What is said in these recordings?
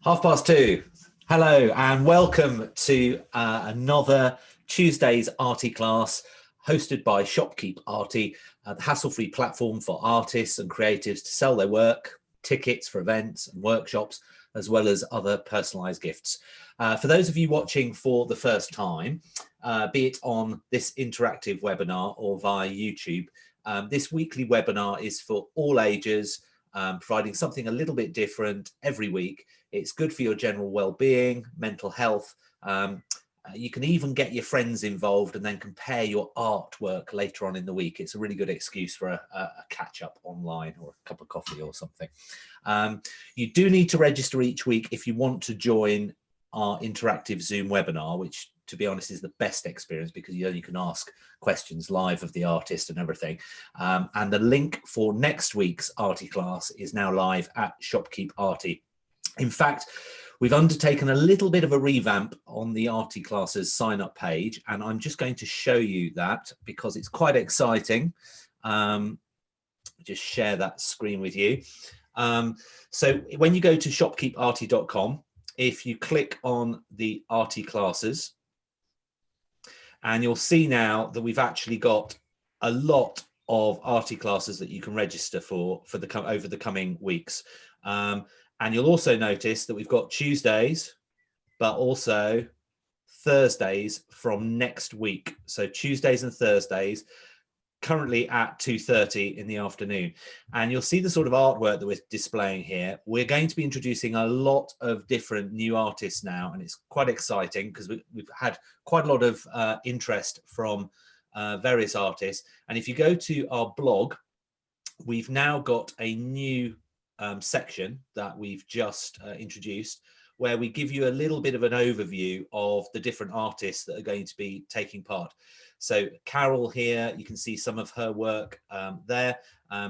2:30. Hello and welcome to another Tuesday's Arty class hosted by Shopkeep Arty, the hassle-free platform for artists and creatives to sell their work, tickets for events and workshops, as well as other personalized gifts. For those of you watching for the first time, be it on this interactive webinar or via YouTube, this weekly webinar is for all ages, providing something a little bit different every week. It's good for your general well-being, mental health. You can even get your friends involved and then compare your artwork later on in the week. It's a really good excuse for a catch-up online or a cup of coffee or something. You do need to register each week if you want to join our interactive Zoom webinar, which, to be honest, is the best experience because you can ask questions live of the artist and everything. And the link for next week's Arty class is now live at Shopkeep Arty. In fact, we've undertaken a little bit of a revamp on the Arty classes sign-up page, and I'm just going to show you that because it's quite exciting. Just share that screen with you. So when you go to shopkeeparty.com, if you click on the Arty classes, and you'll see now that we've actually got a lot of Arty classes that you can register for over the coming weeks. And you'll also notice that we've got Tuesdays, but also Thursdays from next week. So Tuesdays and Thursdays, currently at 2:30 in the afternoon. And you'll see the sort of artwork that we're displaying here. We're going to be introducing a lot of different new artists now, and it's quite exciting because we've had quite a lot of interest from various artists. And if you go to our blog, we've now got a new section that we've just introduced, where we give you a little bit of an overview of the different artists that are going to be taking part. So Carol here, you can see some of her work there.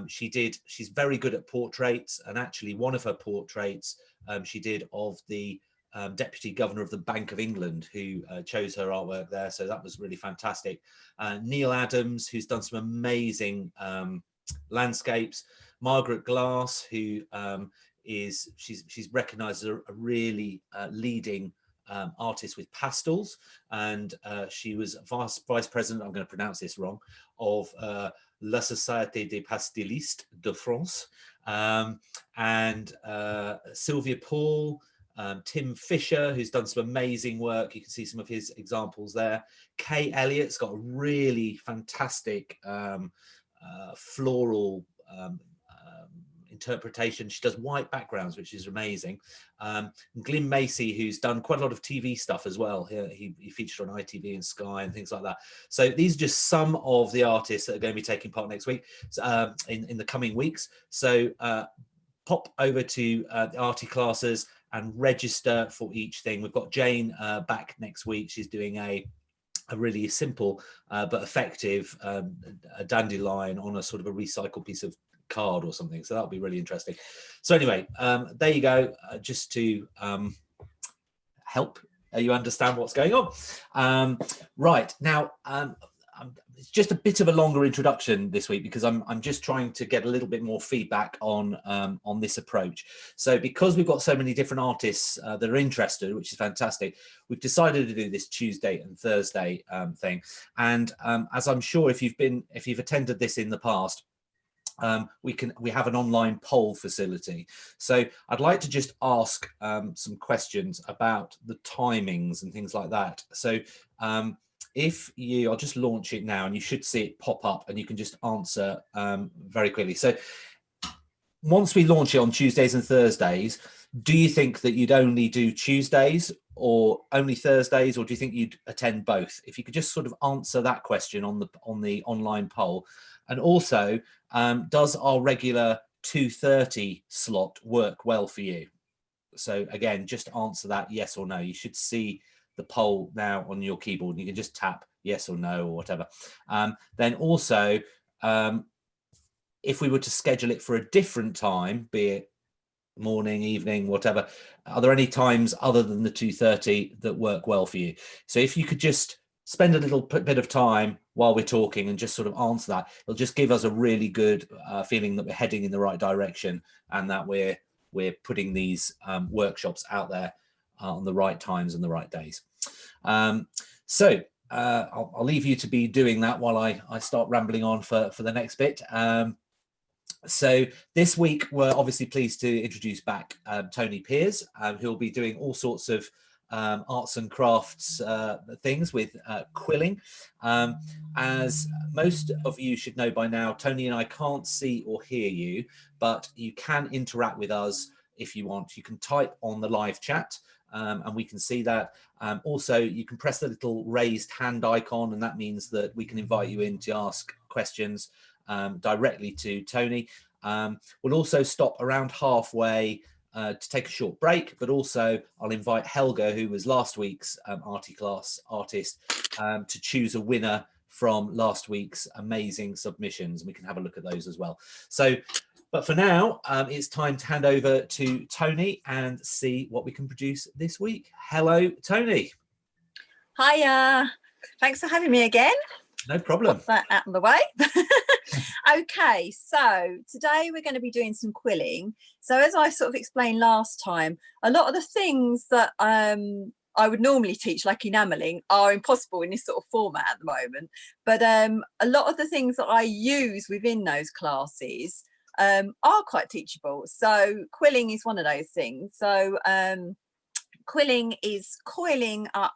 She's very good at portraits, and actually one of her portraits she did of the Deputy Governor of the Bank of England, who chose her artwork there. So that was really fantastic. Neil Adams, who's done some amazing landscapes. Margaret Glass, who she's recognised as a really leading artist with pastels, and she was vice president, I'm going to pronounce this wrong, of La Société des Pastellistes de France, and Sylvia Paul, Tim Fisher, who's done some amazing work. You can see some of his examples there. Kay Elliott's got a really fantastic floral interpretation. She does white backgrounds, which is amazing. Glyn Macy, who's done quite a lot of TV stuff as well. He featured on ITV and Sky and things like that. So these are just some of the artists that are going to be taking part next week, in the coming weeks. So pop over to the Arty classes and register for each thing. We've got Jane back next week. She's doing a really simple but effective a dandelion on a sort of a recycled piece of card or something, so that'll be really interesting. So anyway, there you go, just to help you understand what's going on. Right now, it's just a bit of a longer introduction this week because I'm just trying to get a little bit more feedback on this approach. So because we've got so many different artists that are interested, which is fantastic, we've decided to do this Tuesday and Thursday thing. And as I'm sure if you've attended this in the past, we have an online poll facility. So I'd like to just ask some questions about the timings and things like that. So I'll just launch it now and you should see it pop up and you can just answer very quickly. So once we launch it on Tuesdays and Thursdays, do you think that you'd only do Tuesdays or only Thursdays, or do you think you'd attend both? If you could just sort of answer that question on the online poll. And also, does our regular 2:30 slot work well for you? So again, just answer that yes or no. You should see the poll now on your keyboard and you can just tap yes or no or whatever. Then also, if we were to schedule it for a different time, be it morning, evening, whatever, are there any times other than the 2:30 that work well for you? So if you could just spend a little bit of time while we're talking and just sort of answer that, it'll just give us a really good feeling that we're heading in the right direction and that we're we're putting these workshops out there on the right times and the right days. So I'll leave you to be doing that while I start rambling on for the next bit. So this week, we're obviously pleased to introduce back Toni Peers, who'll be doing all sorts of arts and crafts things with quilling. As most of you should know by now, Toni and I can't see or hear you, but you can interact with us if you want. You can type on the live chat and we can see that. Also, you can press the little raised hand icon, and that means that we can invite you in to ask questions directly to Toni. We'll also stop around halfway to take a short break, but also I'll invite Helga, who was last week's Arty Class artist, to choose a winner from last week's amazing submissions, and we can have a look at those as well. So, but for now, it's time to hand over to Toni and see what we can produce this week. Hello, Toni. Hiya. Thanks for having me again. No problem. Put that out of the way. Okay, so today we're going to be doing some quilling. So as I sort of explained last time, a lot of the things that I would normally teach, like enamelling, are impossible in this sort of format at the moment. But a lot of the things that I use within those classes are quite teachable. So quilling is one of those things. So quilling is coiling up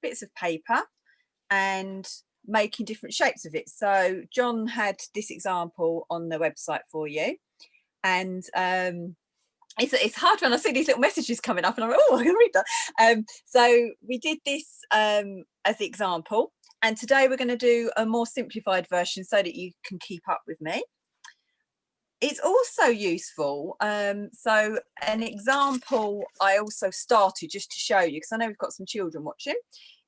bits of paper and making different shapes of it. So John had this example on the website for you, and it's hard when I see these little messages coming up and I'm like, oh, I can read that. So we did this as the example, and today we're going to do a more simplified version so that you can keep up with me. It's also useful, so an example I also started just to show you, because I know we've got some children watching,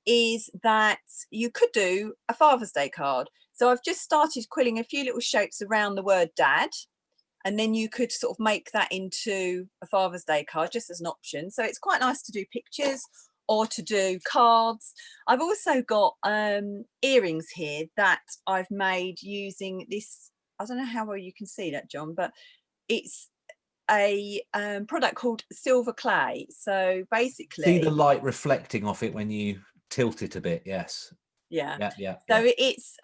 is that you could do a Father's Day card. So I've just started quilling a few little shapes around the word dad, and then you could sort of make that into a Father's Day card just as an option. So it's quite nice to do pictures or to do cards. I've also got earrings here that I've made using this, I don't know how well you can see that, John, but it's a product called silver clay. So basically, see the light reflecting off it when you tilt it a bit. Yes. Yeah. Yeah. So it's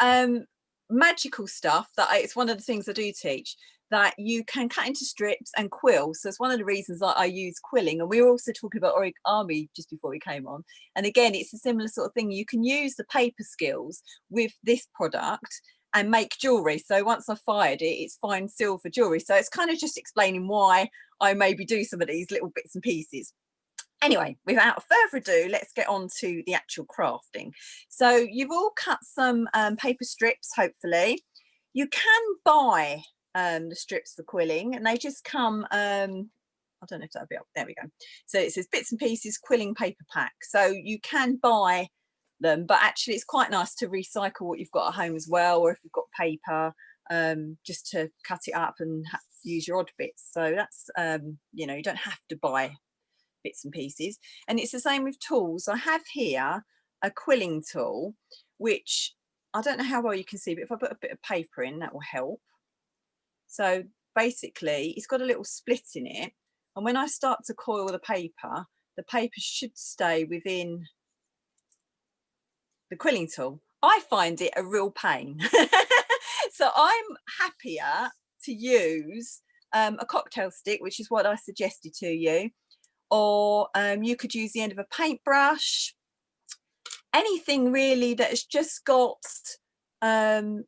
magical stuff that it's one of the things I do teach, that you can cut into strips and quill. So it's one of the reasons that I use quilling. And we were also talking about origami just before we came on. And again, it's a similar sort of thing. You can use the paper skills with this product and make jewelry. So once I've fired it, it's fine silver jewelry. So it's kind of just explaining why I maybe do some of these little bits and pieces. Anyway, without further ado, let's get on to the actual crafting. So you've all cut some paper strips, hopefully. You can buy the strips for quilling, and they just come, I don't know if that'll be up, there we go. So it says bits and pieces quilling paper pack. So you can buy them, but actually it's quite nice to recycle what you've got at home as well, or if you've got paper, just to cut it up and use your odd bits. So that's, you know, you don't have to buy bits and pieces. And it's the same with tools. I have here a quilling tool, which I don't know how well you can see, but if I put a bit of paper in, that will help. So basically it's got a little split in it, and when I start to coil the paper should stay within the quilling tool. I find it a real pain. So I'm happier to use a cocktail stick, which is what I suggested to you, or you could use the end of a paintbrush, anything really that has just got an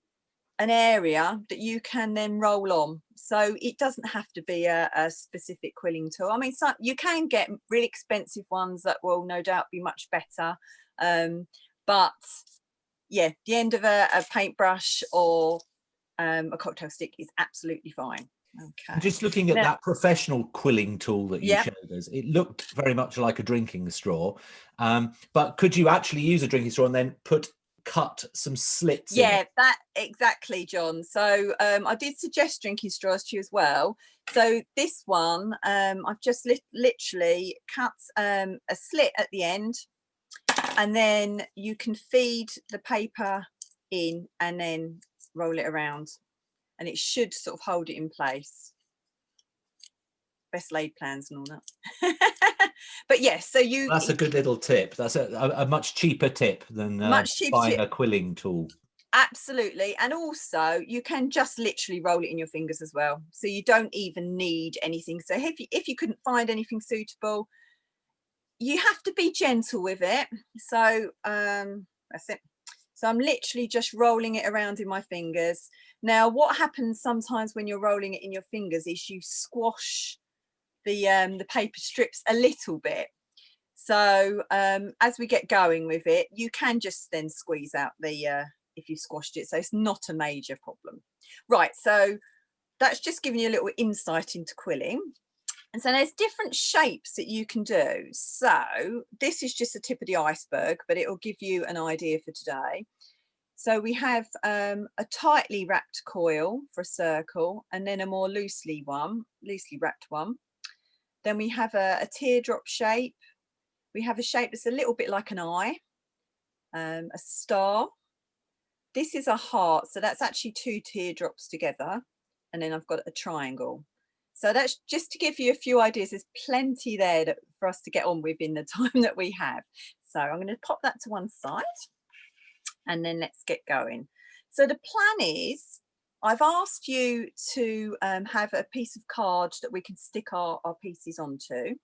area that you can then roll on. So it doesn't have to be a specific quilling tool. I mean, so you can get really expensive ones that will no doubt be much better, but yeah, the end of a paintbrush or a cocktail stick is absolutely fine. Okay. Just looking at that professional quilling tool that you showed us, it looked very much like a drinking straw. But could you actually use a drinking straw and then cut some slits in it? That exactly, John. So I did suggest drinking straws to you as well. So this one, I've just literally cut a slit at the end, and then you can feed the paper in and then roll it around, and it should sort of hold it in place. best laid plans and all that. But yes, so That's a good little tip. That's a much cheaper tip than much cheaper buying a quilling tool. Absolutely. And also you can just literally roll it in your fingers as well, so you don't even need anything. So if you couldn't find anything suitable, you have to be gentle with it. So that's it. So I'm literally just rolling it around in my fingers. Now what happens sometimes when you're rolling it in your fingers is you squash the paper strips a little bit. So as we get going with it, you can just then squeeze out the if you squashed it, so it's not a major problem. Right, so that's just giving you a little insight into quilling. And so there's different shapes that you can do. So this is just the tip of the iceberg, but it will give you an idea for today. So we have a tightly wrapped coil for a circle, and then a more loosely wrapped one. Then we have a teardrop shape. We have a shape that's a little bit like an eye, a star. This is a heart, so that's actually 2 teardrops together, and then I've got a triangle. So that's just to give you a few ideas. There's plenty there for us to get on with in the time that we have. So I'm going to pop that to one side, and then let's get going. So the plan is, I've asked you to have a piece of card that we can stick our pieces onto.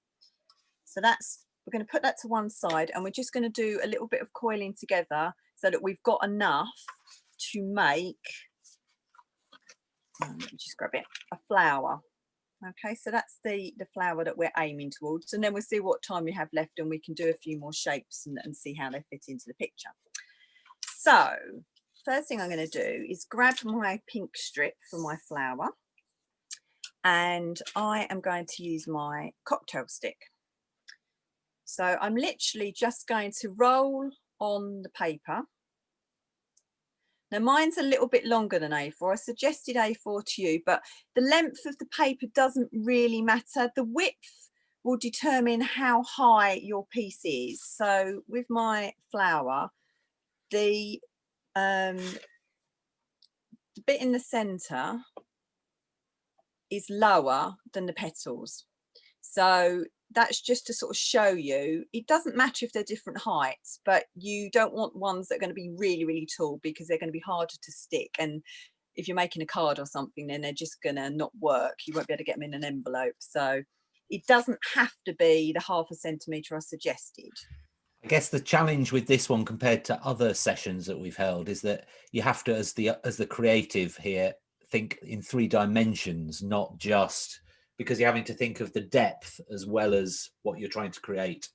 So we're going to put that to one side, and we're just going to do a little bit of coiling together so that we've got enough to make, let me just grab it, a flower. Okay, so that's the flower that we're aiming towards, and then we'll see what time we have left, and we can do a few more shapes and see how they fit into the picture. So first thing I'm going to do is grab my pink strip for my flower, and I am going to use my cocktail stick. So I'm literally just going to roll on the paper. Now mine's a little bit longer than A4. I suggested A4 to you, but the length of the paper doesn't really matter. The width will determine how high your piece is. So with my flower, the bit in the center is lower than the petals. So that's just to sort of show you, it doesn't matter if they're different heights, but you don't want ones that are going to be really, really tall, because they're going to be harder to stick. And if you're making a card or something, then they're just going to not work. You won't be able to get them in an envelope. So it doesn't have to be the ½ centimetre I suggested. I guess the challenge with this one compared to other sessions that we've held is that you have to, as the creative here, think in 3 dimensions, not just, because you're having to think of the depth as well as what you're trying to create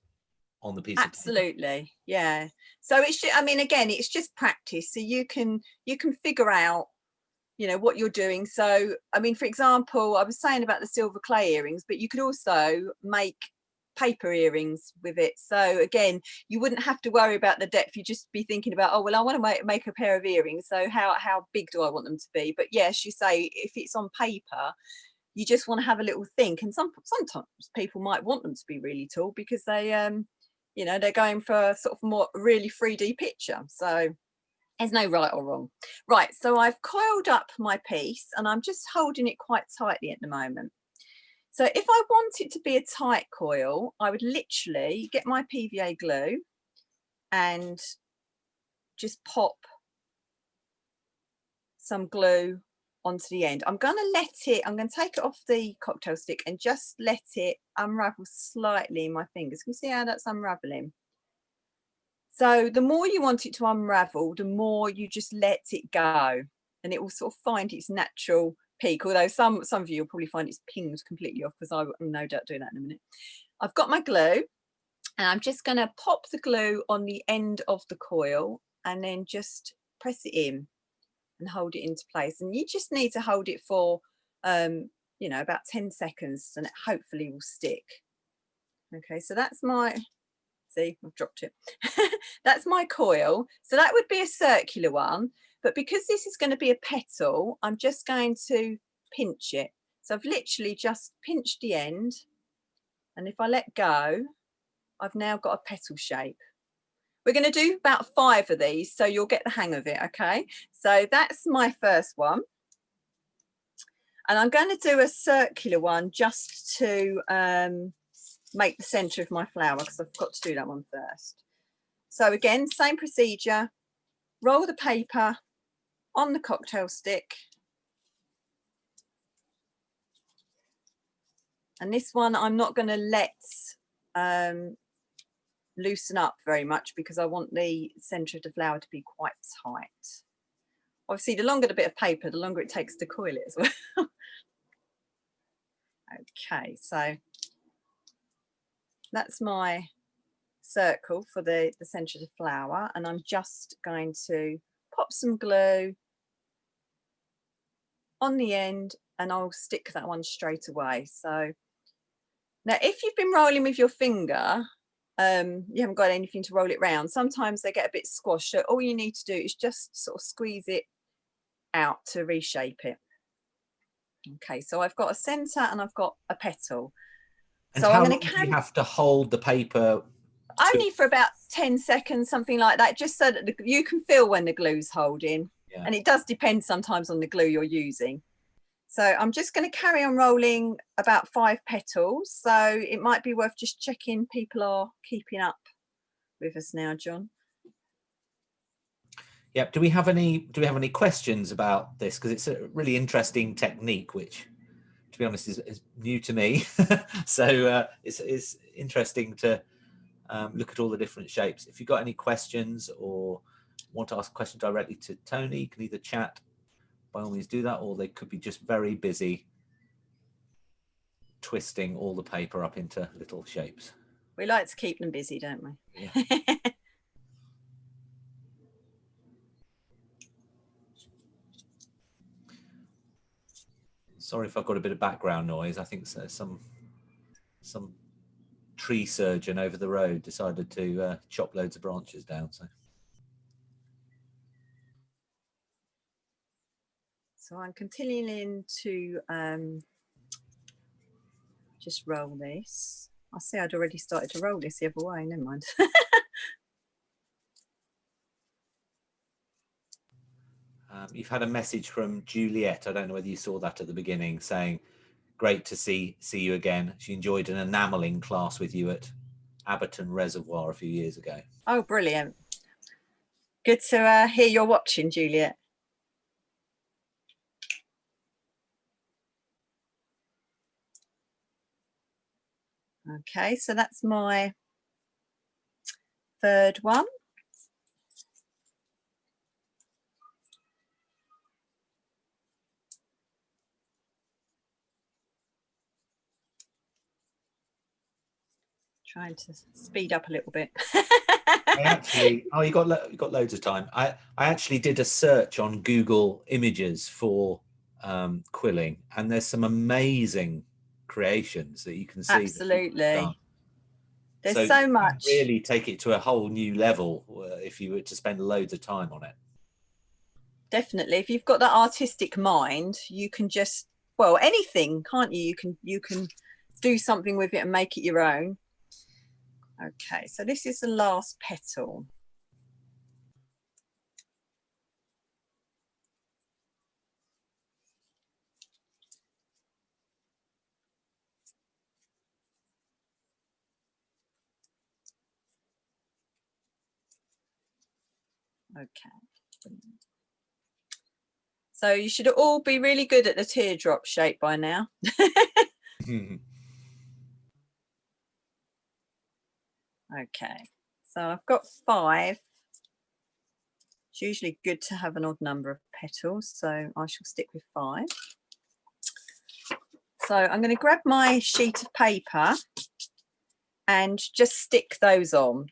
on the piece. Absolutely, yeah. So it's just, I mean, again, it's just practice. So you can figure out, you know, what you're doing. So I mean, for example, I was saying about the silver clay earrings, but you could also make paper earrings with it. So again, you wouldn't have to worry about the depth. You just be thinking about, oh well, I want to make a pair of earrings, so how big do I want them to be? But yes, you say if it's on paper, you just want to have a little think. And sometimes people might want them to be really tall because they you know, they're going for sort of more really 3D picture. So there's no right or wrong. Right, so I've coiled up my piece and I'm just holding it quite tightly at the moment. So if I want it to be a tight coil, I would literally get my PVA glue and just pop some glue onto the end. I'm going to take it off the cocktail stick and just let it unravel slightly in my fingers. Can you see how that's unraveling? So the more you want it to unravel, the more you just let it go, and it will sort of find its natural peak. Although some of you will probably find it's pinged completely off, because I will no doubt do that in a minute. I've got my glue, and I'm just going to pop the glue on the end of the coil and then just press it in and hold it into place. And you just need to hold it for you know, about 10 seconds, and it hopefully will stick. Okay, so that's my, see, I've dropped it. That's my coil. So that would be a circular one, but because this is going to be a petal, I'm just going to pinch it. So I've literally just pinched the end, and if I let go, I've now got a petal shape. We're going to do about 5 of these, so you'll get the hang of it. Okay, so that's my first one. And I'm going to do a circular one just to make the centre of my flower, because I've got to do that one first. So again, same procedure, roll the paper on the cocktail stick. And this one I'm not going to let loosen up very much, because I want the centre of the flower to be quite tight. Obviously, the longer the bit of paper, the longer it takes to coil it as well. Okay, so that's my circle for the centre of the flower, and I'm just going to pop some glue on the end, and I'll stick that one straight away. So now, if you've been rolling with your finger, you haven't got anything to roll it round. Sometimes they get a bit squashed, so all you need to do is just sort of squeeze it out to reshape it. Okay, so I've got a centre and I've got a petal. And so how I'm going long to do you have to hold the paper? Only for about 10 seconds, something like that, just so that you can feel when the glue's holding. Yeah. And it does depend sometimes on the glue you're using. So I'm just going to carry on rolling about 5 petals. So it might be worth just checking people are keeping up with us now, John. Yep. Do we have any questions about this? Because it's a really interesting technique, which, to be honest, is new to me. So it's interesting to look at all the different shapes. If you've got any questions or want to ask a question directly to Toni, you can either chat, by all means do that, or they could be just very busy twisting all the paper up into little shapes. We like to keep them busy, don't we? Yeah. Sorry if I've got a bit of background noise. I think some tree surgeon over the road decided to chop loads of branches down. So I'm continuing to just roll this. I see I'd already started to roll this the other way, never mind. You've had a message from Juliet. I don't know whether you saw that at the beginning, saying, great to see you again. She enjoyed an enamelling class with you at Abberton Reservoir a few years ago. Oh, brilliant. Good to hear you're watching, Juliet. Okay, so that's my third one. Trying to speed up a little bit. I actually, oh, you got loads of time. I actually did a search on Google Images for quilling, and there's some amazing creations that you can see. Absolutely. There's so much. Really take it to a whole new level if you were to spend loads of time on it. Definitely. If you've got that artistic mind, you can just, well, anything, can't you? You can do something with it and make it your own. Okay, so this is the last petal. Okay. So you should all be really good at the teardrop shape by now. Okay, so I've got 5. It's usually good to have an odd number of petals, so I shall stick with 5. So I'm going to grab my sheet of paper and just stick those on.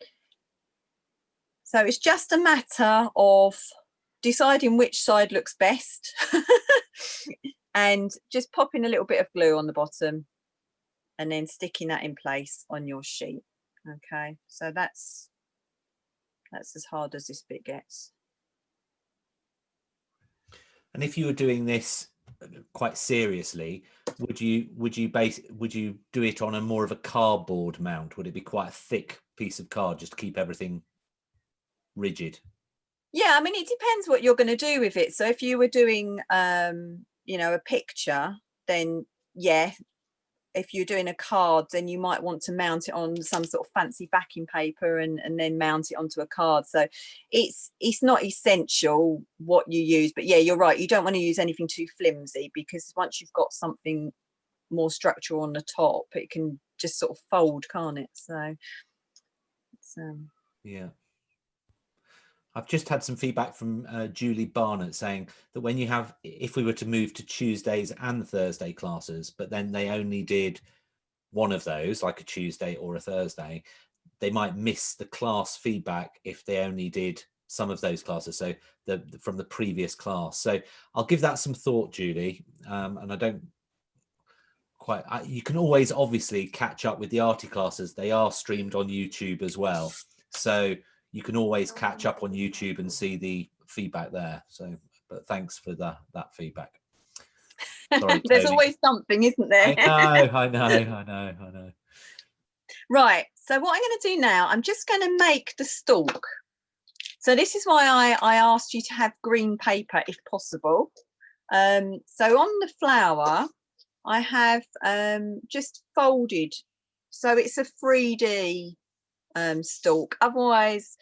So it's just a matter of deciding which side looks best and just popping a little bit of glue on the bottom and then sticking that in place on your sheet. Okay, so that's as hard as this bit gets. And if you were doing this quite seriously, would you do it on a more of a cardboard mount? Would it be quite a thick piece of card just to keep everything rigid? Yeah, I mean, it depends what you're going to do with it. So if you were doing you know, a picture, then yeah, if you're doing a card, then you might want to mount it on some sort of fancy backing paper and then mount it onto a card. So it's not essential what you use, but yeah, you're right, you don't want to use anything too flimsy, because once you've got something more structural on the top, it can just sort of fold, can't it? So it's, yeah. I've just had some feedback from Julie Barnett saying that when you have, if we were to move to Tuesdays and Thursday classes, but then they only did one of those, like a Tuesday or a Thursday, they might miss the class feedback if they only did some of those classes, so from the previous class. So I'll give that some thought, Julie. And I don't quite, you can always obviously catch up with the Arty classes. They are streamed on YouTube as well, so you can always catch up on YouTube and see the feedback there. So, but thanks for that feedback. Sorry, there's Toni. always something, isn't there? I know. Right, so what I'm going to do now, I'm just going to make the stalk. So this is why I asked you to have green paper if possible. So on the flower, I have just folded, so it's a 3D stalk. Otherwise,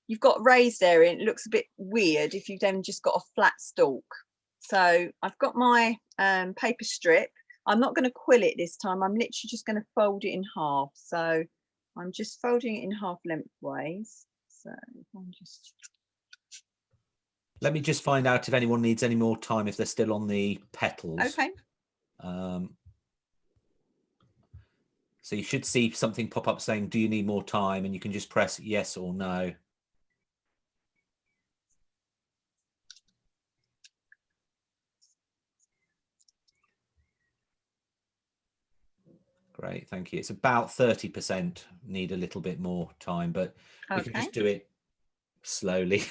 you've got raised area and it looks a bit weird if you've then just got a flat stalk. So I've got my paper strip. I'm not going to quill it this time. I'm literally just going to fold it in half. So I'm just folding it in half lengthways. So I'm just... Let me just find out if anyone needs any more time, if they're still on the petals. Okay. So you should see something pop up saying, do you need more time? And you can just press yes or no. Great, thank you. It's about 30% need a little bit more time, but we can just do it slowly.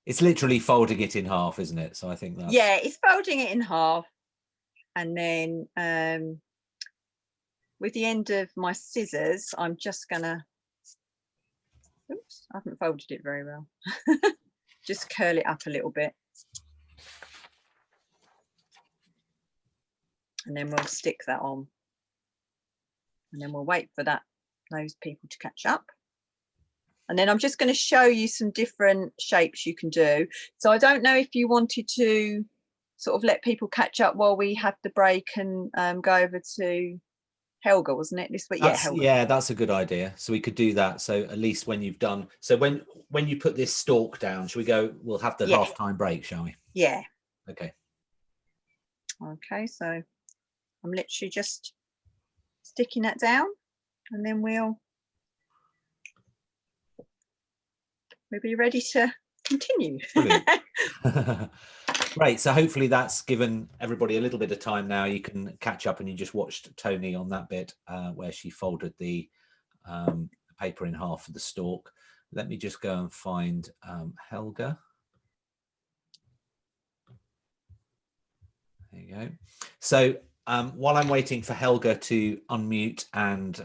It's literally folding it in half, isn't it? So I think that's... Yeah, it's folding it in half. And then with the end of my scissors, I'm just gonna, oops, I haven't folded it very well. Just curl it up a little bit. And then we'll stick that on. And then we'll wait for those people to catch up. And then I'm just going to show you some different shapes you can do. So I don't know if you wanted to sort of let people catch up while we have the break and go over to Helga, wasn't it, this week? Yeah, Helga. Yeah, that's a good idea. So we could do that. So at least when you've done, so when you put this stalk down, shall we go, we'll have the half-time break, shall we? Yeah. Okay. Okay, so I'm literally just sticking that down, and then we'll be ready to continue. Great. So hopefully that's given everybody a little bit of time now. You can catch up, and you just watched Toni on that bit where she folded the paper in half for the stalk. Let me just go and find Helga. There you go. So while I'm waiting for Helga to unmute and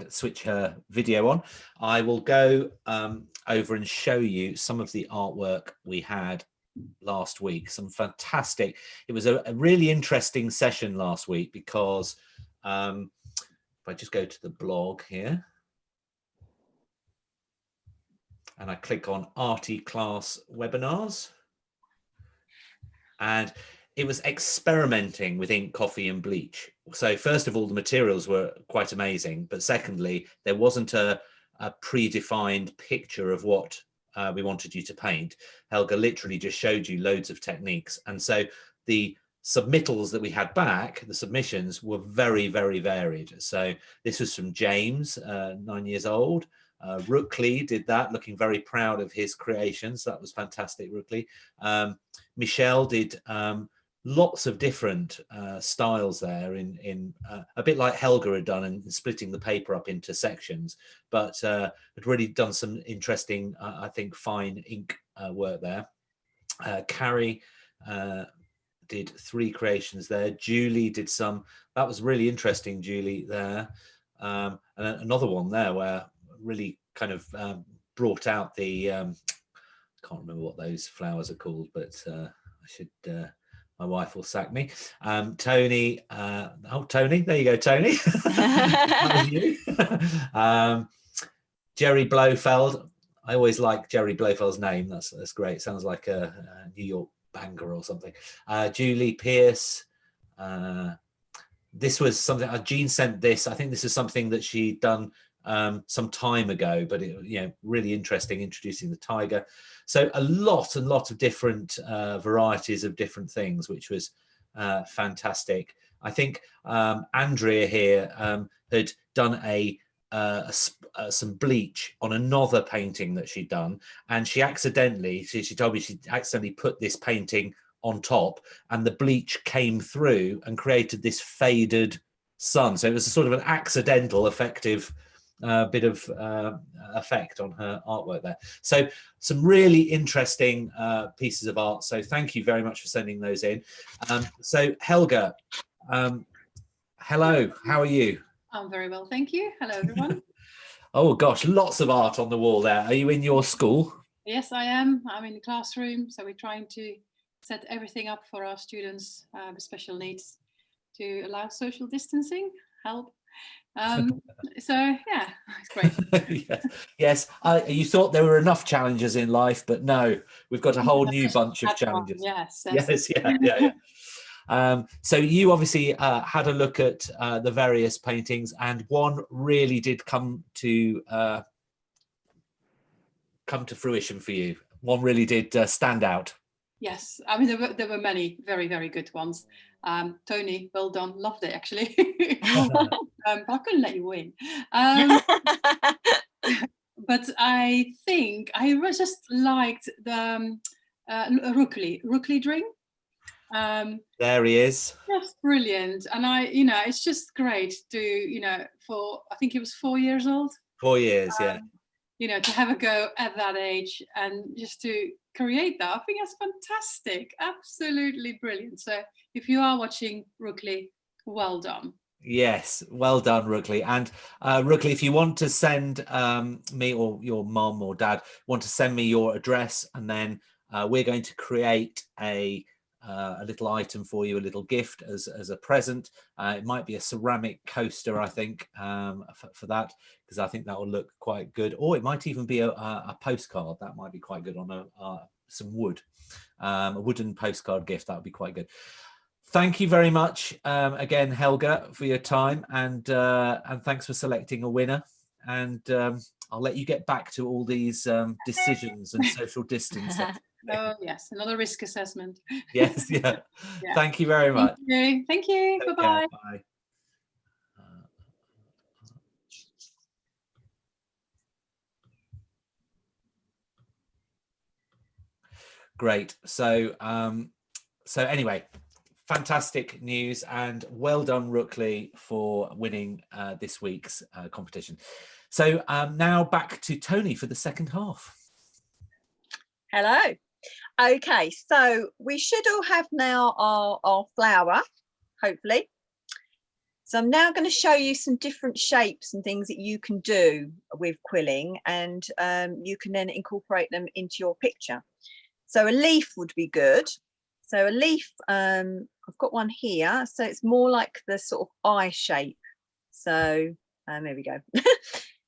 switch her video on, I will go over and show you some of the artwork we had last week. Some fantastic, it was a really interesting session last week, because if I just go to the blog here and I click on Arty Class Webinars, and it was experimenting with ink, coffee and bleach. So first of all, the materials were quite amazing, but secondly, there wasn't a predefined picture of what we wanted you to paint. Helga literally just showed you loads of techniques. And so the submittals that we had back, the submissions, were very, very varied. So this was from James, 9 years old. Rookley did that, looking very proud of his creations. That was fantastic, Rookley. Michelle did lots of different styles there, in a bit like Helga had done, and splitting the paper up into sections, but had really done some interesting, I think, fine ink work there. Carrie did 3 creations there. Julie did some, that was really interesting, Julie, there. And another one there where really kind of brought out the can't remember what those flowers are called, but I should. My wife will sack me. Toni, oh Toni, there you go, Toni. That was you. Jerry Blofeld. I always like Jerry Blofeld's name. That's great. Sounds like a New York banker or something. Julie Peers. This was something Jean sent this. I think this is something that she'd done some time ago, but it, really interesting, introducing the tiger. So a lot of different varieties of different things, which was fantastic. I think Andrea here had done some bleach on another painting that she'd done, and she told me she accidentally put this painting on top, and the bleach came through and created this faded sun. So it was a sort of an accidental effective bit of effect on her artwork there. So some really interesting pieces of art. So thank you very much for sending those in. So Helga, hello, how are you? I'm very well, thank you. Hello, everyone. Oh gosh, lots of art on the wall there. Are you in your school? Yes, I am. I'm in the classroom, so we're trying to set everything up for our students with special needs to allow social distancing, help. So yeah, it's great. Yes, you thought there were enough challenges in life, but no, we've got a whole new bunch of challenges. Yes, yeah. So you obviously had a look at the various paintings, and one really did come to fruition for you. One really did stand out. Yes, I mean there were many very, very good ones. Toni, well done, loved it actually. But I couldn't let you win. But I think I just liked the Rookli drink. There he is. That's brilliant, and it's just great to for I think he was 4 years old. 4 years, yeah. To have a go at that age and just to create that, I think that's fantastic, absolutely brilliant. So if you are watching Rookli, well done. Yes, well done, Rookli. And Rookli, if you want to send me, or your mom or dad want to send me your address, and then we're going to create a little item for you, a little gift as a present. It might be a ceramic coaster, I think, for that, because I think that will look quite good. Or it might even be a postcard. That might be quite good on some wood, a wooden postcard gift. That would be quite good. Thank you very much again, Helga, for your time, and thanks for selecting a winner. And I'll let you get back to all these decisions and social distancing. Oh yes, another risk assessment. Yes, yeah. Thank you very much. Thank you. Bye-bye. Bye. Great. So anyway, fantastic news, and well done, Rookli, for winning this week's competition. So now back to Toni for the second half. Hello. Okay, so we should all have now our flower, hopefully. So I'm now going to show you some different shapes and things that you can do with quilling, and you can then incorporate them into your picture. So a leaf would be good. So a leaf, I've got one here, so it's more like the sort of eye shape. So there we go.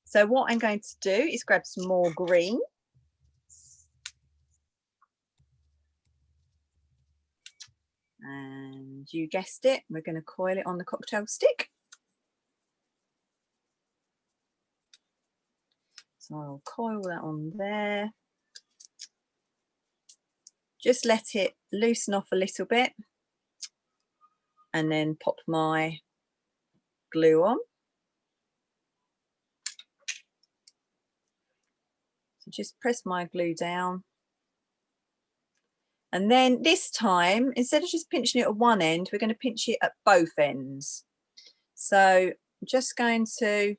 So what I'm going to do is grab some more green. And you guessed it, we're going to coil it on the cocktail stick. So I'll coil that on there. Just let it loosen off a little bit, and then pop my glue on. So just press my glue down. And then this time, instead of just pinching it at one end, we're going to pinch it at both ends. So I'm just going to, I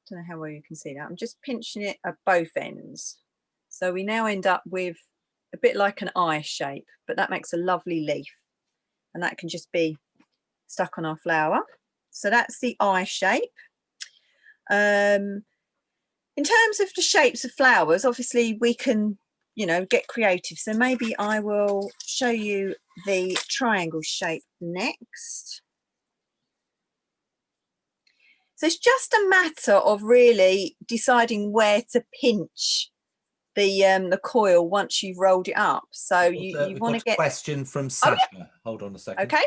don't know how well you can see that, I'm just pinching it at both ends. So we now end up with a bit like an eye shape, but that makes a lovely leaf. And that can just be stuck on our flower. So that's the eye shape. in terms of the shapes of flowers, obviously we can, you know, get creative. So maybe I will show you the triangle shape next. So it's just a matter of really deciding where to pinch the coil once you've rolled it up. So you want to get a question from Sasha. Oh, yeah. Hold on a second. Okay.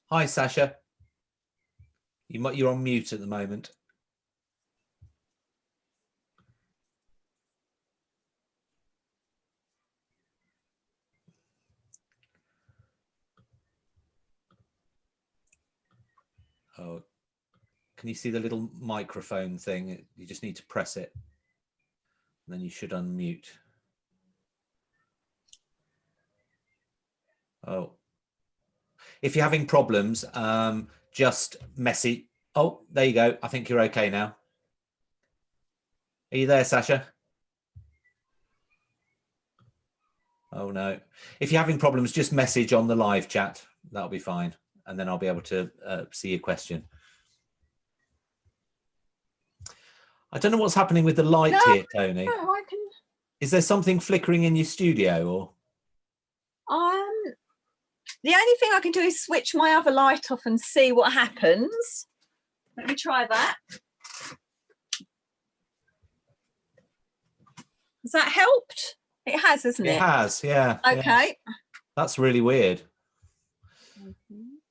Hi, Sasha. You're on mute at the moment. Oh, can you see the little microphone thing? You just need to press it, and then you should unmute. Oh, if you're having problems, just message. Oh, there you go. I think you're okay now. Are you there, Sasha? Oh no. If you're having problems, just message on the live chat. That'll be fine. And then I'll be able to see your question. I don't know what's happening with the light here, Toni. No, I can... Is there something flickering in your studio, or? The only thing I can do is switch my other light off and see what happens. Let me try that. Has that helped? It has, hasn't it? It has, yeah. Okay. Yeah. That's really weird.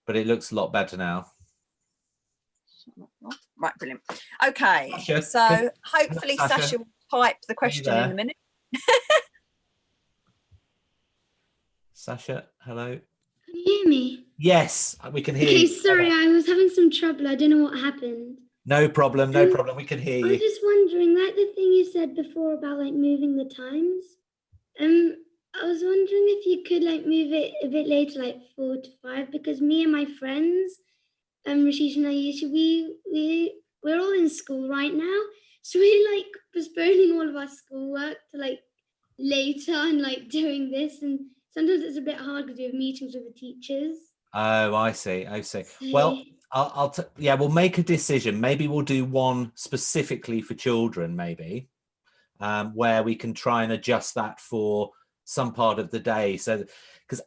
But it looks a lot better now. Right, brilliant. Okay, Sasha, so hopefully Sasha will type the question in a minute. Sasha, hello. Can you hear me? Yes, we can hear you. Okay, sorry, I was having some trouble. I don't know what happened. No problem, no problem. We can hear you. I was just wondering, like the thing you said before about like moving the times. I was wondering if you could like move it a bit later, like 4 to 5, because me and my friends, Rashish and Ayesha, we're all in school right now, so we're like postponing all of our schoolwork to like later and like doing this, and sometimes it's a bit hard because we have meetings with the teachers. Oh, I see. I see. Well, we'll make a decision. Maybe we'll do one specifically for children, maybe, where we can try and adjust that for some part of the day. So, because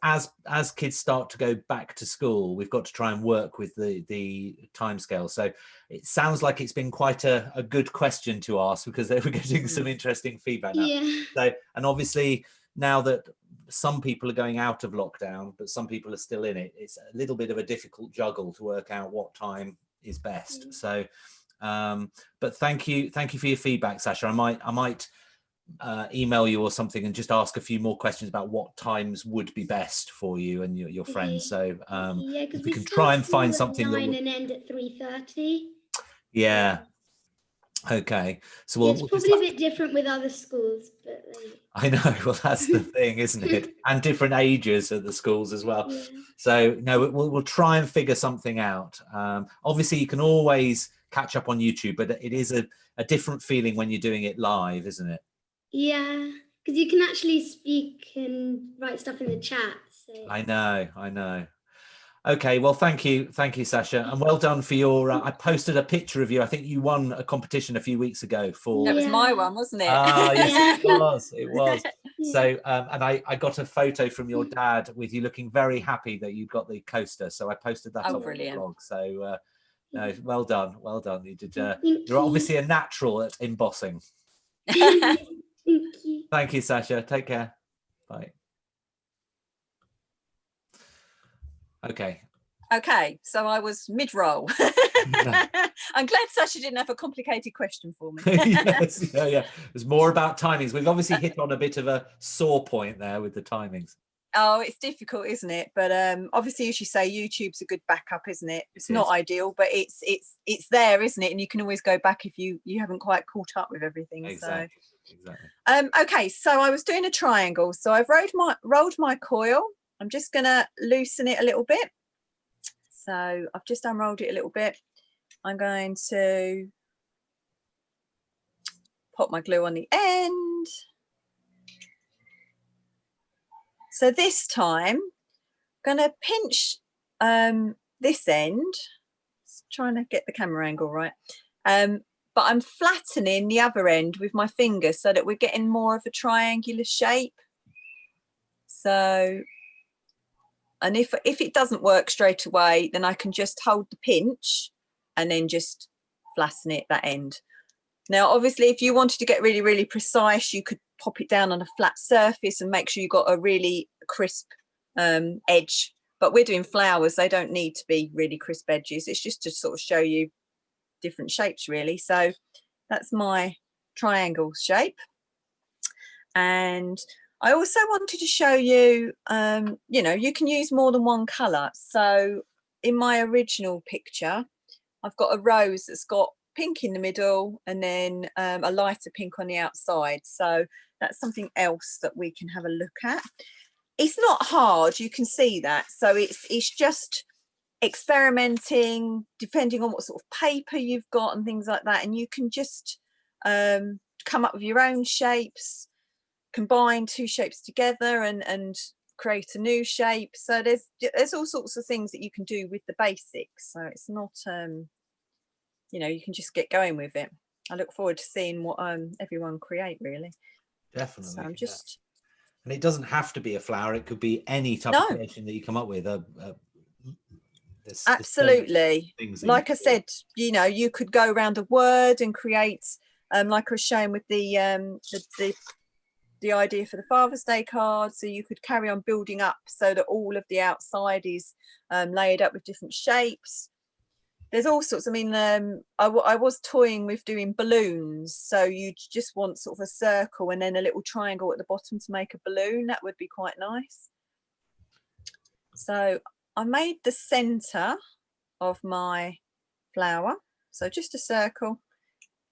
as kids start to go back to school, we've got to try and work with the timescale. So it sounds like it's been quite a good question to ask, because we're getting some interesting feedback now. Yeah. So, and obviously now that some people are going out of lockdown, but some people are still in it, it's a little bit of a difficult juggle to work out what time is best. So, but thank you for your feedback, Sasha. I might email you or something and just ask a few more questions about what times would be best for you and your friends. So yeah, because we can try and find something at 9 and end at 3:30. Yeah. Okay. So it's probably a bit different with other schools, but like... I know. Well, that's the thing, isn't it? And different ages at the schools as well. Yeah. So no, we'll try and figure something out. Obviously, you can always catch up on YouTube, but it is a different feeling when you're doing it live, isn't it? Yeah, because you can actually speak and write stuff in the chat. So. I know. Okay, well, thank you, Sasha, and well done for your. I posted a picture of you. I think you won a competition a few weeks ago for. It was my one, wasn't it? Yes, it was. Yeah. So, and I got a photo from your dad with you looking very happy that you got the coaster. So I posted that on the blog. So, no, well done. You did. You're obviously a natural at embossing. Thank you. Thank you, Sasha. Take care. Bye. Okay, so I was mid-roll. I'm glad Sasha didn't have a complicated question for me. Yes, yeah. It's more about timings. We've obviously hit on a bit of a sore point there with the timings. Oh, it's difficult, isn't it? But obviously, as you say, YouTube's a good backup, isn't it? It's not ideal, but it's there, isn't it? And you can always go back if you haven't quite caught up with everything. Exactly. Okay, so I was doing a triangle. So I've rolled my coil. I'm just going to loosen it a little bit. So I've just unrolled it a little bit. I'm going to pop my glue on the end. So this time, I'm going to pinch this end. Just trying to get the camera angle right. But but I'm flattening the other end with my finger so that we're getting more of a triangular shape. So, and if it doesn't work straight away, then I can just hold the pinch and then just flatten it that end. Now, obviously, if you wanted to get really, really precise, you could pop it down on a flat surface and make sure you've got a really crisp edge. But we're doing flowers, they don't need to be really crisp edges. It's just to sort of show you different shapes, really. So that's my triangle shape. And I also wanted to show you, you know, you can use more than one colour. So in my original picture, I've got a rose that's got pink in the middle and then a lighter pink on the outside. So that's something else that we can have a look at. It's not hard, you can see that. So it's just experimenting depending on what sort of paper you've got and things like that, and you can just come up with your own shapes, combine two shapes together and create a new shape. So there's all sorts of things that you can do with the basics. So it's not you know, you can just get going with it. I look forward to seeing what everyone create, really. Definitely. So I'm just and it doesn't have to be a flower, it could be any type of creation that you come up with. Absolutely. Like I said, you know, you could go around a word and create like I was showing with the idea for the Father's Day card. So you could carry on building up so that all of the outside is layered up with different shapes. There's all sorts. I mean, I was toying with doing balloons. So you just want sort of a circle and then a little triangle at the bottom to make a balloon. That would be quite nice. So I made the center of my flower. So just a circle.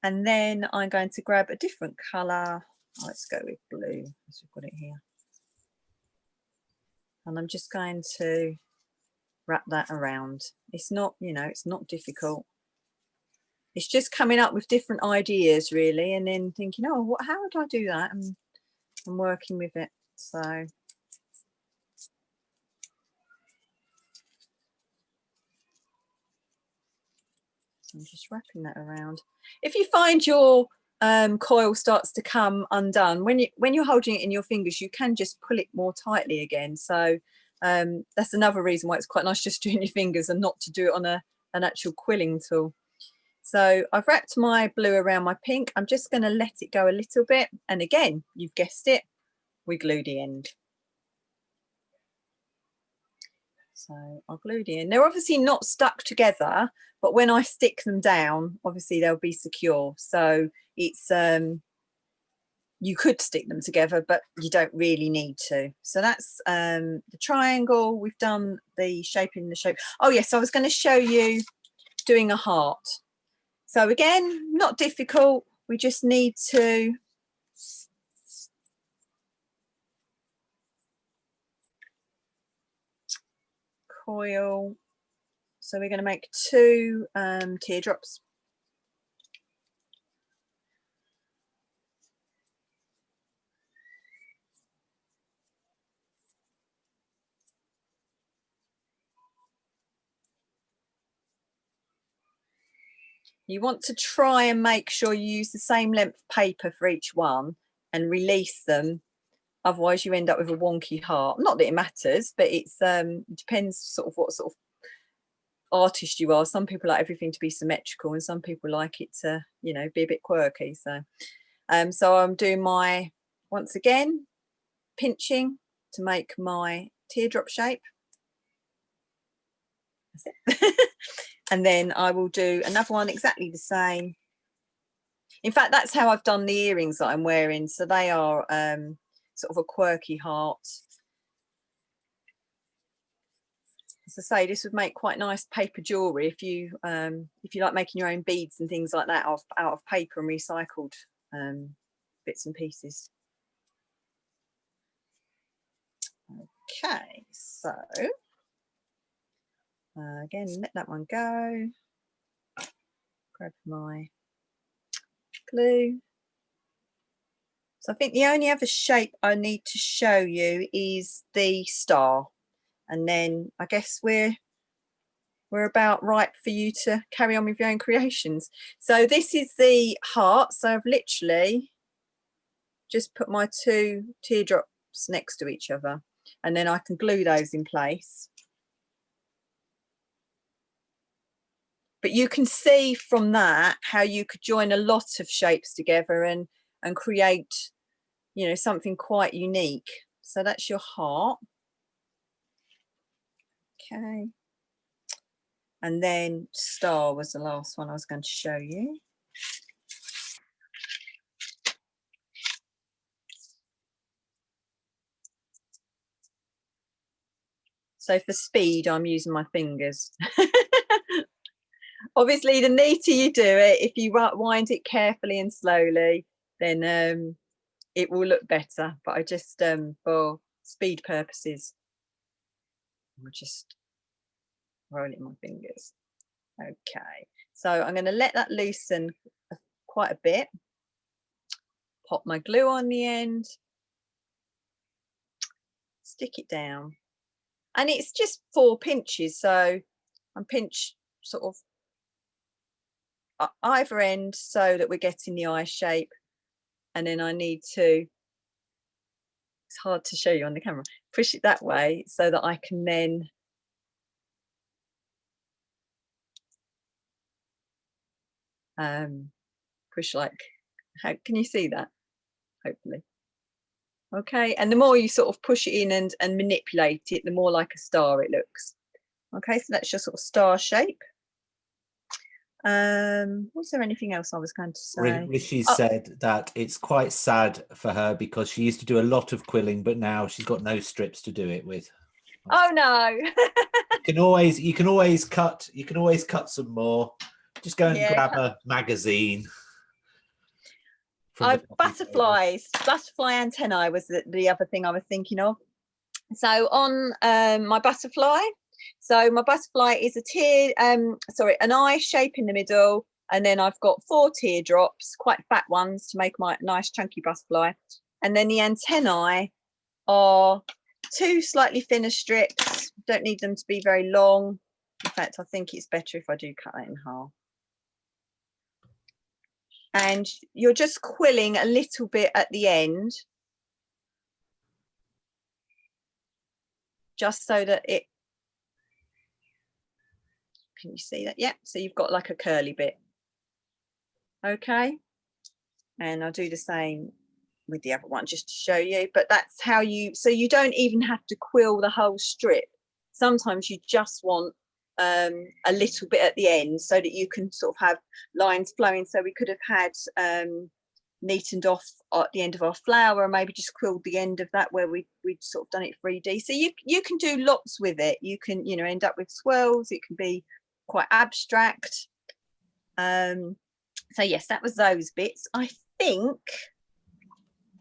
And then I'm going to grab a different color. Let's go with blue, as we've got it here. And I'm just going to wrap that around. It's not, you know, it's not difficult. It's just coming up with different ideas, really, and then thinking, oh, how would I do that? And I'm working with it. So I'm just wrapping that around. If you find your coil starts to come undone, when you're holding it in your fingers, you can just pull it more tightly again. So that's another reason why it's quite nice just doing your fingers and not to do it on an actual quilling tool. So I've wrapped my blue around my pink. I'm just going to let it go a little bit, and again, you've guessed it, we glue the end. So I'll glue the end. They're obviously not stuck together, but when I stick them down, obviously they'll be secure. So it's you could stick them together, but you don't really need to. So that's the triangle. We've done the shape in the shape. Oh yes, I was going to show you doing a heart. So again, not difficult. We just need to coil. So we're going to make 2 teardrops. You want to try and make sure you use the same length paper for each one and release them. Otherwise you end up with a wonky heart. Not that it matters, but it depends sort of what sort of artist you are. Some people like everything to be symmetrical and some people like it to, you know, be a bit quirky. So so I'm doing my, once again, pinching to make my teardrop shape. That's it. And then I will do another one exactly the same. In fact, that's how I've done the earrings that I'm wearing. So they are sort of a quirky heart. As I say, this would make quite nice paper jewellery if you like making your own beads and things like that out of paper and recycled bits and pieces. Okay, so again, let that one go. Grab my glue. So I think the only other shape I need to show you is the star, and then I guess we're we're about right for you to carry on with your own creations. So this is the heart. So I've literally just put my 2 teardrops next to each other, and then I can glue those in place. But you can see from that how you could join a lot of shapes together and create, you know, something quite unique. So that's your heart. Okay. And then star was the last one I was going to show you. So for speed, I'm using my fingers. Obviously, the neater you do it, if you wind it carefully and slowly, then it will look better. But I just, for speed purposes, I'll just roll it in my fingers. Okay, so I'm going to let that loosen quite a bit. Pop my glue on the end, stick it down, and it's just 4 pinches. So I'm pinch sort of either end so that we're getting the eye shape, and then I need to, it's hard to show you on the camera, push it that way so that I can then push like, how can you see that? Hopefully. Okay, and the more you sort of push it in and manipulate it, the more like a star it looks. Okay, so that's your sort of star shape. Was there anything else I was going to say? Rishi said that it's quite sad for her because she used to do a lot of quilling, but now she's got no strips to do it with. Oh no. you can always cut some more. Just go and grab a magazine. Butterfly antennae was the other thing I was thinking of. So on my butterfly, is an eye shape in the middle, and then I've got 4 teardrops, quite fat ones to make my nice chunky butterfly, and then the antennae are 2 slightly thinner strips. Don't need them to be very long. In fact, I think it's better if I do cut that in half. And you're just quilling a little bit at the end, just so that it, can you see that? Yeah, so you've got like a curly bit. Okay, and I'll do the same with the other one just to show you, but that's how you, so you don't even have to quill the whole strip. Sometimes you just want a little bit at the end so that you can sort of have lines flowing. So we could have had neatened off at the end of our flower, and maybe just quilled the end of that where we'd sort of done it 3D. So you can do lots with it. You can, you know, end up with swirls. It can be quite abstract. So yes, that was those bits. I think,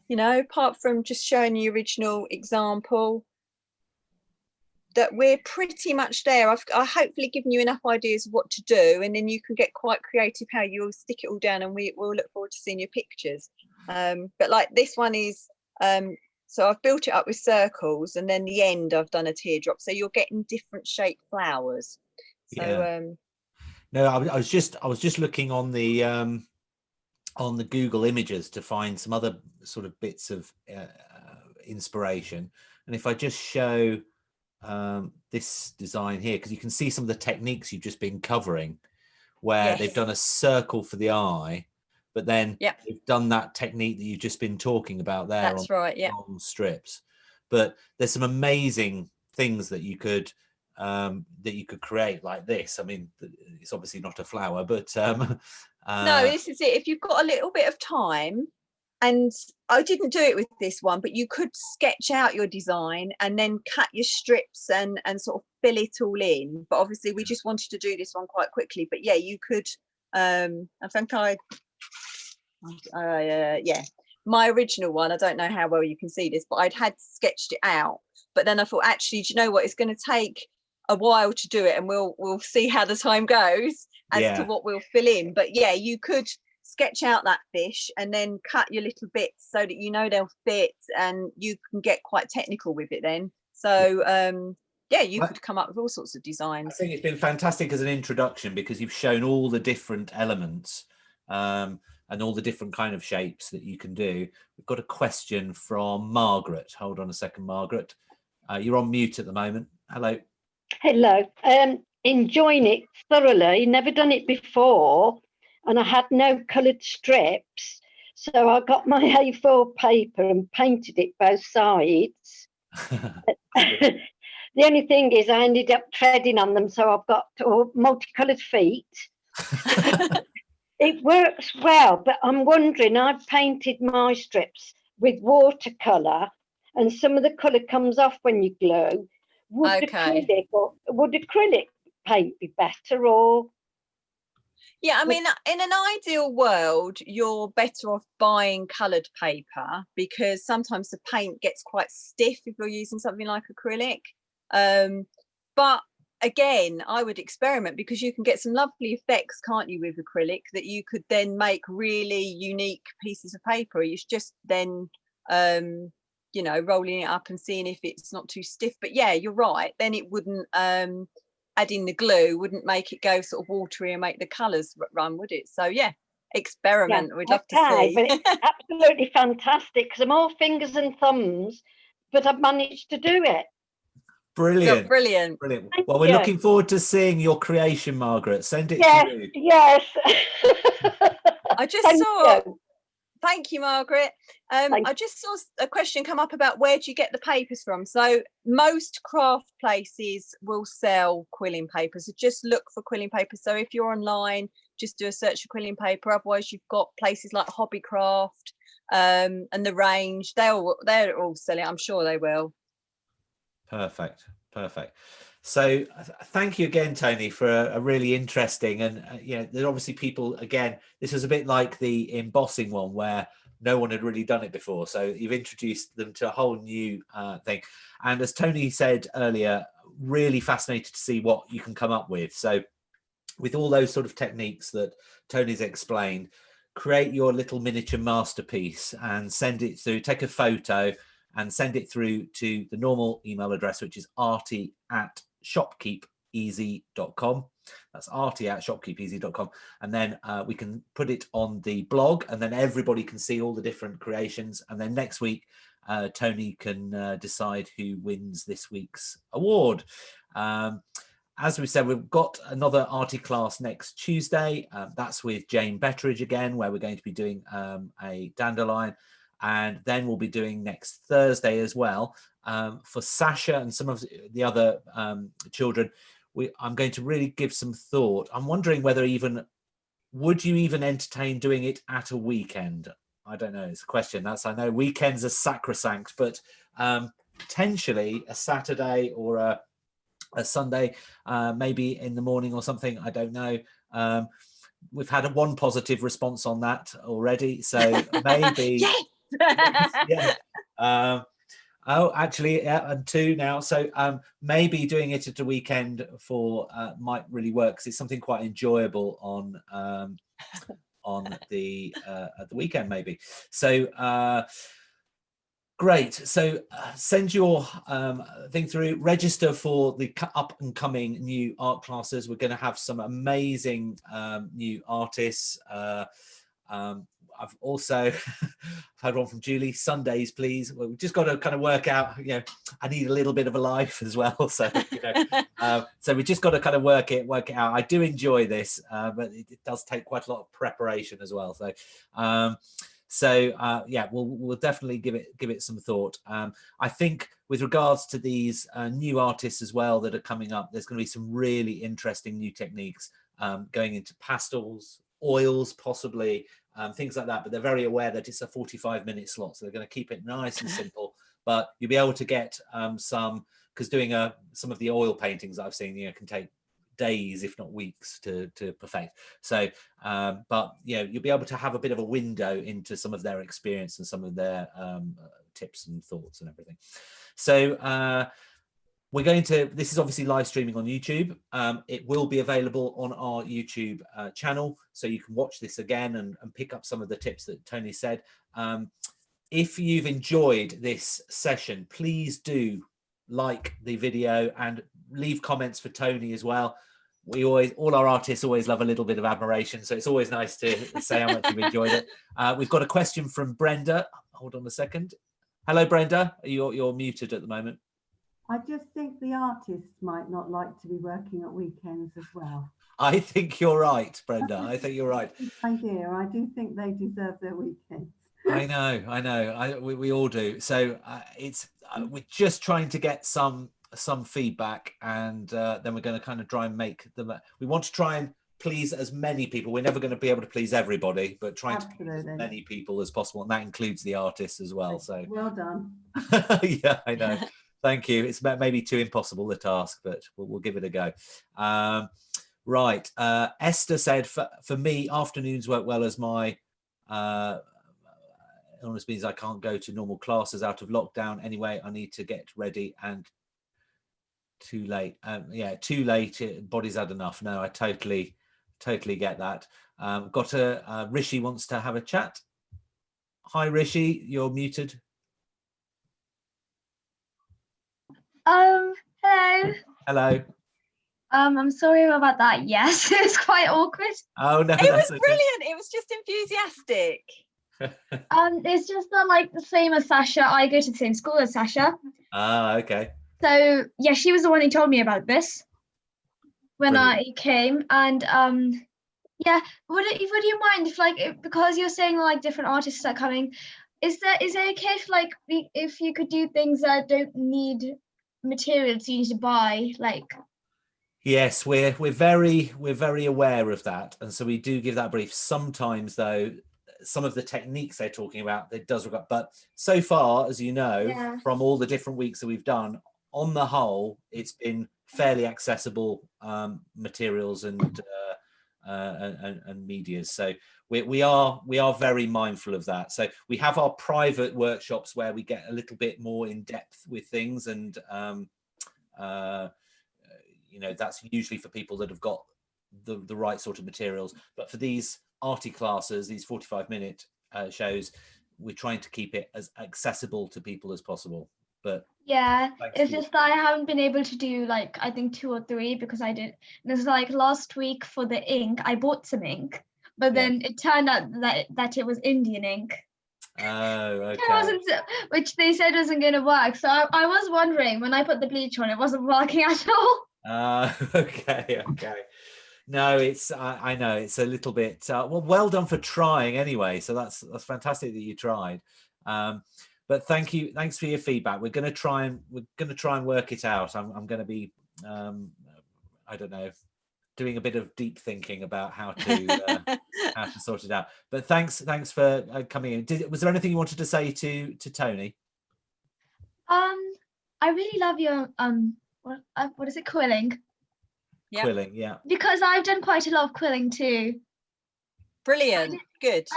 you know, apart from just showing the original example, that we're pretty much there. I've hopefully given you enough ideas of what to do, and then you can get quite creative how you'll stick it all down, and we'll look forward to seeing your pictures. But like this one is, so I've built it up with circles, and then the end I've done a teardrop, so you're getting different shaped flowers. So yeah. No, I was just looking on the Google Images to find some other sort of bits of inspiration, and if I just show this design here, because you can see some of the techniques you've just been covering, where they've done a circle for the eye, but then they've done that technique that you've just been talking about there. That's right, yeah, long strips. But there's some amazing things that you could create like this. I mean, it's obviously not a flower, but no, this is it. If you've got a little bit of time, and I didn't do it with this one, but you could sketch out your design and then cut your strips and sort of fill it all in. But obviously we just wanted to do this one quite quickly. But yeah, you could, I think yeah, my original one, I don't know how well you can see this, but I'd had sketched it out. But then I thought, actually, do you know what? It's going to take a while to do it, and we'll see how the time goes as to what we'll fill in. But yeah, you could sketch out that fish and then cut your little bits so that you know they'll fit, and you can get quite technical with it then. So yeah, you could come up with all sorts of designs. I think it's been fantastic as an introduction because you've shown all the different elements and all the different kind of shapes that you can do. We've got a question from Margaret. Hold on a second, Margaret. You're on mute at the moment. Hello. Hello. Enjoying it thoroughly. Never done it before, and I had no coloured strips, so I got my A4 paper and painted it both sides. The only thing is I ended up treading on them, so I've got multicoloured feet. It works well, but I'm wondering, I've painted my strips with watercolour and some of the colour comes off when you glue. Would acrylic paint be better, or? Yeah, I mean, in an ideal world, you're better off buying coloured paper because sometimes the paint gets quite stiff if you're using something like acrylic. But again, I would experiment because you can get some lovely effects, can't you, with acrylic that you could then make really unique pieces of paper. You should just then, you know, rolling it up and seeing if it's not too stiff. But yeah, you're right. Then it wouldn't, adding the glue wouldn't make it go sort of watery and make the colours run, would it? So yeah, experiment. We'd love to see. But it's absolutely fantastic because I'm all fingers and thumbs, but I've managed to do it. Brilliant. You're brilliant. Brilliant. Well, we're looking forward to seeing your creation, Margaret. Send it through. Yes. I just saw. Thank you, Margaret. I just saw a question come up about where do you get the papers from? So most craft places will sell quilling papers. So just look for quilling papers. So if you're online, just do a search for quilling paper. Otherwise, you've got places like Hobbycraft and the Range. They're all selling. I'm sure they will. Perfect. So thank you again, Toni, for a really interesting and you know, there's obviously people, again, this was a bit like the embossing one where no one had really done it before, so you've introduced them to a whole new thing. And as Toni said earlier, really fascinated to see what you can come up with. So with all those sort of techniques that Toni's explained, create your little miniature masterpiece and send it through, take a photo and send it through to the normal email address, which is arty@shopkeepeasy.com. That's arty@shopkeepeasy.com. And then we can put it on the blog and then everybody can see all the different creations. And then next week, Toni can decide who wins this week's award. As we said, we've got another Arty class next Tuesday. That's with Jane Betteridge again, where we're going to be doing a dandelion. And then we'll be doing next Thursday as well for Sasha and some of the other children. I'm going to really give some thought. I'm wondering whether would you even entertain doing it at a weekend? I don't know. It's a question. I know weekends are sacrosanct, but potentially a Saturday or a Sunday, maybe in the morning or something. I don't know. We've had one positive response on that already, so maybe. Yeah. Actually, yeah, and 2 now. So maybe doing it at a weekend might really work because it's something quite enjoyable on the at the weekend maybe. So great. So send your thing through. Register for the up and coming new art classes. We're going to have some amazing new artists. I've also had one from Julie, Sundays, please. Well, we've just got to kind of work out, you know, I need a little bit of a life as well. So, you know, so we just got to kind of work it out. I do enjoy this, but it does take quite a lot of preparation as well. So, yeah, we'll definitely give it some thought. I think with regards to these new artists as well that are coming up, there's going to be some really interesting new techniques going into pastels, oils, possibly. Things like that, but they're very aware that it's a 45-minute slot, so they're going to keep it nice and simple. But you'll be able to get some, because doing some of the oil paintings I've seen, you know, can take days, if not weeks, to perfect. So, but you know, you'll be able to have a bit of a window into some of their experience and some of their tips and thoughts and everything. So. This is obviously live streaming on YouTube. It will be available on our YouTube channel, so you can watch this again and pick up some of the tips that Toni said. If you've enjoyed this session, please do like the video and leave comments for Toni as well. All our artists always love a little bit of admiration, so it's always nice to say how much you've enjoyed it. We've got a question from Brenda. Hold on a second. Hello, Brenda. You're muted at the moment. I just think the artists might not like to be working at weekends as well. I think you're right, Brenda. I think you're right. Idea. I do think they deserve their weekends. I know. We all do. So we're just trying to get some feedback, and then we're going to kind of try and make them. We want to try and please as many people. We're never going to be able to please everybody, but trying to please as many people as possible, and that includes the artists as well. So well done. Yeah, I know. Thank you. It's maybe too impossible a task, but we'll give it a go. Right. Esther said, for me, afternoons work well as my illness means I can't go to normal classes out of lockdown. Anyway, I need to get ready and too late. Yeah, too late. Body's had enough. No, I totally get that. Rishi wants to have a chat. Hi, Rishi, you're muted. Hello. Hello. I'm sorry about that. Yes, it was quite awkward. Oh no, It was okay. brilliant. It was just enthusiastic. It's just not like the same as Sasha. I go to the same school as Sasha. Ah, okay. So yeah, she was the one who told me about this when Brilliant. I came, and yeah, would you mind if because you're saying like different artists are coming, is it okay if you could do things that don't need materials you need to buy, like? Yes, we're very aware of that, and so we do give that brief. Sometimes, though, some of the techniques they're talking about, it does regard. But so far, as you know, Yeah. from all the different weeks that we've done, on the whole, it's been fairly accessible materials and medias. So we are very mindful of that. So we have our private workshops where we get a little bit more in depth with things, and you know, that's usually for people that have got the right sort of materials. But for these Arty classes, these 45-minute shows, we're trying to keep it as accessible to people as possible. But Yeah, it's just that I haven't been able to do like I think 2 or 3 because I did. There's like last week for the ink, I bought some ink, but then it turned out that it was Indian ink. Oh, okay. Which they said wasn't going to work. So I was wondering when I put the bleach on, it wasn't working at all. Okay. No, it's I know it's a little bit well done for trying anyway. So that's fantastic that you tried. But thanks for your feedback. We're going to try and work it out. I'm going to be I don't know, doing a bit of deep thinking about how to sort it out. But thanks for coming in. Was there anything you wanted to say to Toni? I really love your what is it, quilling? Yep. Quilling, yeah. Because I've done quite a lot of quilling too. Brilliant. Good.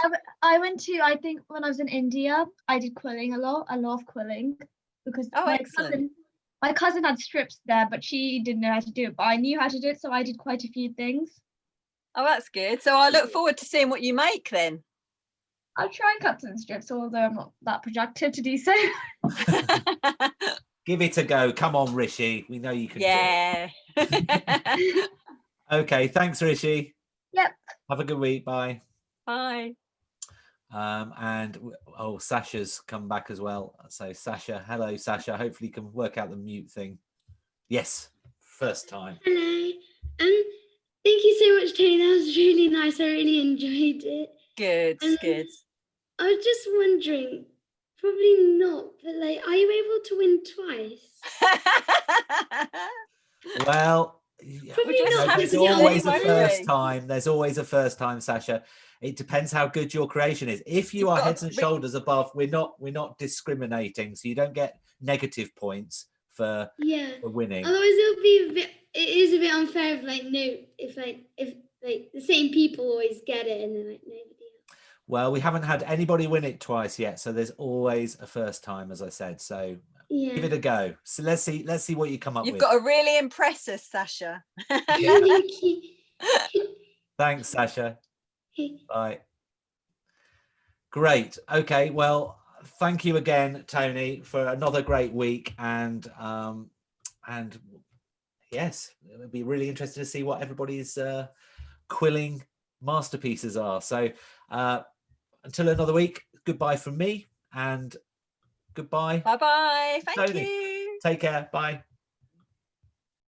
I went to, I think when I was in India, I did quilling a lot of quilling because my cousin had strips there, but she didn't know how to do it, but I knew how to do it, so I did quite a few things. Oh, that's good. So I look forward to seeing what you make then. I'll try and cut some strips, although I'm not that productive to do so. Give it a go. Come on, Rishi. We know you can do it. Okay, thanks, Rishi. Yep. Have a good week. Bye. Bye. And Sasha's come back as well. So Sasha, hello, Sasha. Hopefully you can work out the mute thing. Yes, first time. Hello. Thank you so much, Toni. That was really nice. I really enjoyed it. Good. Good. I was just wondering, probably not, but like, are you able to win twice? Well, there's always a first time. There's always a first time, Sasha. It depends how good your creation is. If you are heads and shoulders above, we're not discriminating, so you don't get negative points for winning. Otherwise, it is a bit unfair if the same people always get it and then like nobody else. Well, we haven't had anybody win it twice yet, so there's always a first time, as I said. So give it a go. So let's see what you come up with. You've got to really impress us, Sasha. Thanks, Sasha. Bye. Great. Okay. Well, thank you again, Toni, for another great week, and yes, it'll be really interesting to see what everybody's quilling masterpieces are. So until another week, goodbye from me, and goodbye. Bye bye. Thank Toni. you. Take care. Bye.